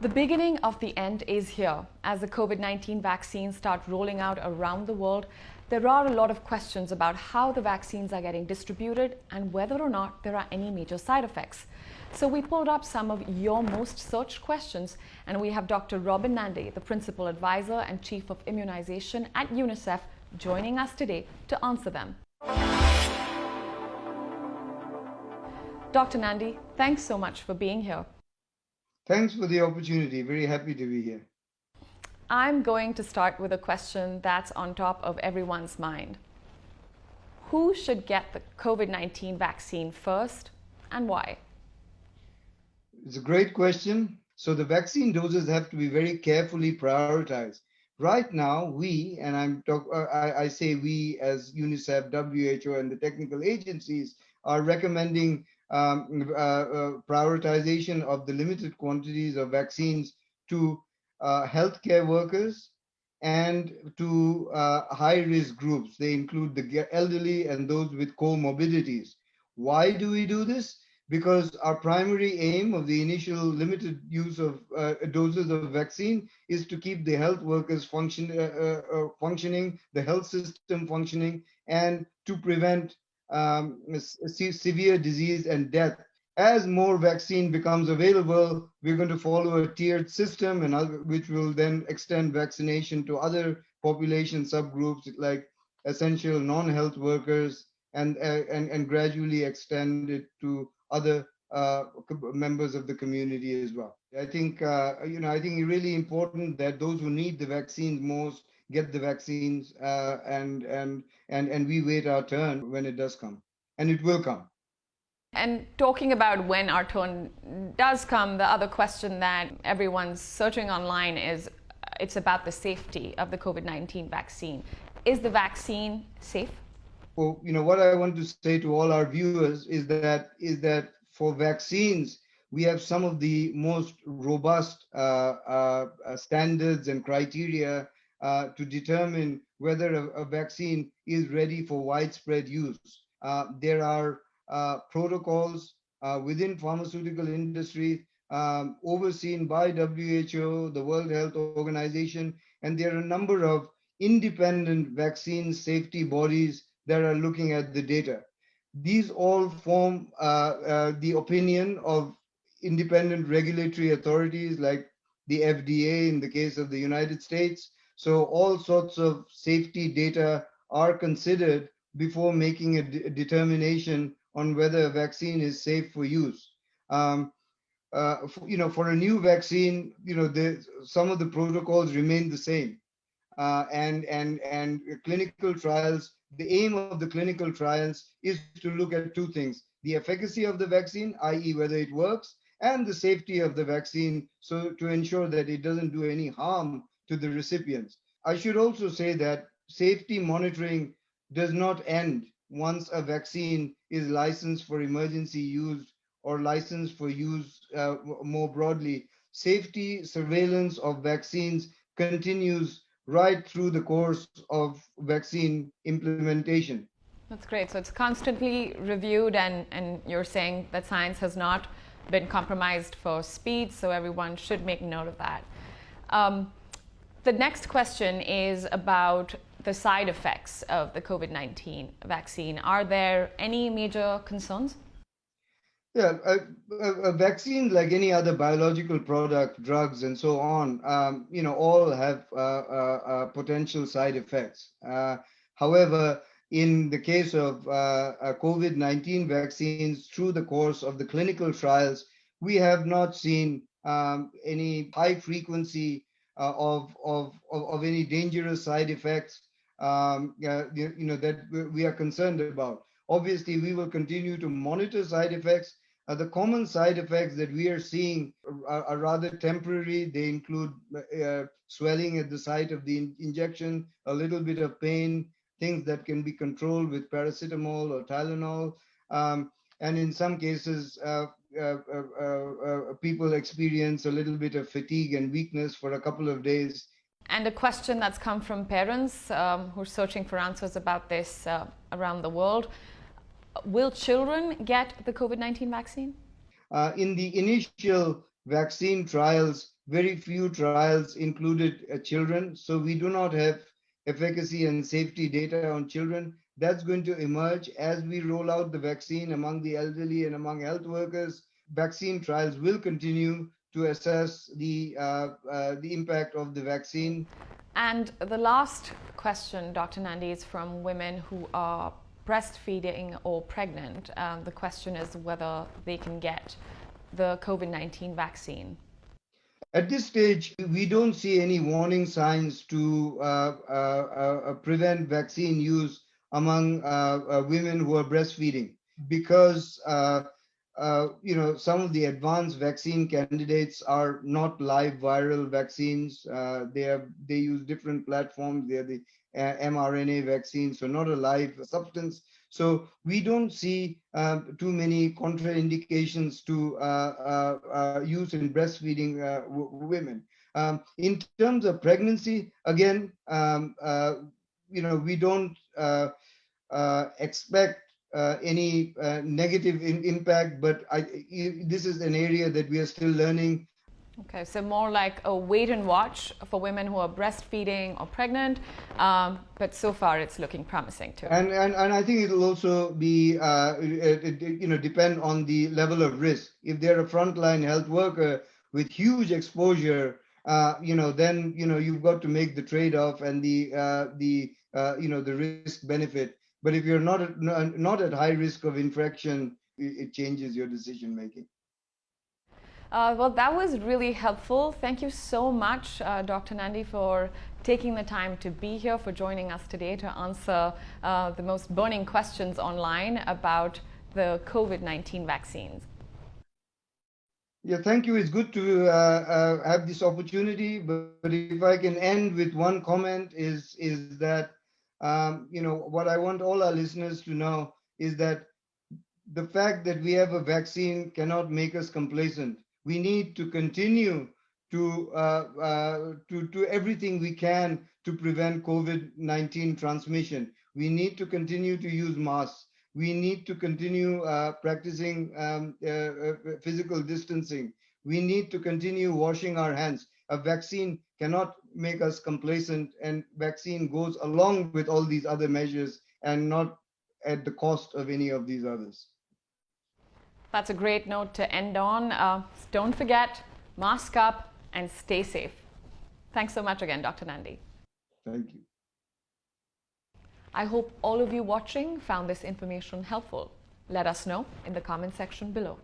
The beginning of the end is here. As the COVID-19 vaccines start rolling out around the world, there are a lot of questions about how the vaccines are getting distributed and whether or not there are any major side effects. So we pulled up some of your most searched questions, and we have Dr. Robbin Nandi, the Principal Advisor and Chief of Immunization at UNICEF, joining us today to answer them. Dr. Nandi, thanks so much for being here. Thanks for the opportunity. Very happy to be here. I'm going to start with a question that's on top of everyone's mind. Who should get the COVID-19 vaccine first and why? It's a great question. So the vaccine doses have to be very carefully prioritized. Right now, we, and I say we as UNICEF, WHO, and the technical agencies are recommending prioritization of the limited quantities of vaccines to healthcare workers and to high-risk groups. They include the elderly and those with comorbidities. Why do we do this? Because our primary aim of the initial limited use of doses of vaccine is to keep the health workers functioning, the health system functioning, and to prevent severe disease and death. As more vaccine becomes available, we're going to follow a tiered system, which will then extend vaccination to other population subgroups like essential non-health workers, and gradually extend it to other members of the community as well. I think I think it's really important that those who need the vaccines most get the vaccines, and we wait our turn when it does come, and it will come. And talking about when our turn does come, the other question that everyone's searching online is it's about the safety of the COVID-19 vaccine. Is the vaccine safe? Well, what I want to say to all our viewers is that for vaccines, we have some of the most robust standards and criteria to determine whether a vaccine is ready for widespread use. There are protocols within pharmaceutical industry overseen by WHO, the World Health Organization, and there are a number of independent vaccine safety bodies that are looking at the data. These all form the opinion of independent regulatory authorities like the FDA in the case of the United States. So all sorts of safety data are considered before making a determination on whether a vaccine is safe for use. For a new vaccine, some of the protocols remain the same. And clinical trials, the aim of the clinical trials is to look at two things: the efficacy of the vaccine, i.e. whether it works, and the safety of the vaccine, so to ensure that it doesn't do any harm to the recipients. I should also say that safety monitoring does not end once a vaccine is licensed for emergency use or licensed for use more broadly. Safety surveillance of vaccines continues right through the course of vaccine implementation. That's great. So it's constantly reviewed, and you're saying that science has not been compromised for speed, so everyone should make note of that. The next question is about the side effects of the COVID-19 vaccine. Are there any major concerns? Yeah, a vaccine, like any other biological product, drugs, and so on, all have potential side effects. However, in the case of COVID-19 vaccines, through the course of the clinical trials, we have not seen any high frequency of any dangerous side effects that we are concerned about. Obviously, we will continue to monitor side effects. The common side effects that we are seeing are rather temporary. They include swelling at the site of the injection, a little bit of pain, things that can be controlled with paracetamol or Tylenol. And in some cases, people experience a little bit of fatigue and weakness for a couple of days. And a question that's come from parents who are searching for answers about this around the world. Will children get the COVID-19 vaccine? In the initial vaccine trials, very few trials included children. So we do not have efficacy and safety data on children. That's going to emerge as we roll out the vaccine among the elderly and among health workers. Vaccine trials will continue to assess the impact of the vaccine. And the last question, Dr. Nandi, is from women who are breastfeeding or pregnant. The question is whether they can get the COVID-19 vaccine. At this stage, we don't see any warning signs to prevent vaccine use among women who are breastfeeding, because some of the advanced vaccine candidates are not live viral vaccines. They use different platforms. They are the mRNA vaccines, so not a live substance. So we don't see too many contraindications to use in breastfeeding women. In terms of pregnancy, again, we don't expect any negative impact, but this is an area that we are still learning. Okay, so more like a wait and watch for women who are breastfeeding or pregnant, but so far it's looking promising too. And I think it will also be depend on the level of risk. If they're a frontline health worker with huge exposure, then you've got to make the trade-off and the risk benefit. But if you're not at high risk of infection, it changes your decision making. Well, that was really helpful. Thank you so much, Dr. Nandi, for taking the time to be here, for joining us today to answer the most burning questions online about the COVID-19 vaccines. Yeah, thank you. It's good to have this opportunity. But if I can end with one comment, is that what I want all our listeners to know is that the fact that we have a vaccine cannot make us complacent. We need to continue to do everything we can to prevent COVID-19 transmission. We need to continue to use masks. We need to continue practicing physical distancing. We need to continue washing our hands. A vaccine cannot make us complacent, and vaccine goes along with all these other measures and not at the cost of any of these others. That's a great note to end on. Don't forget, mask up and stay safe. Thanks so much again, Dr. Nandi. Thank you. I hope all of you watching found this information helpful. Let us know in the comment section below.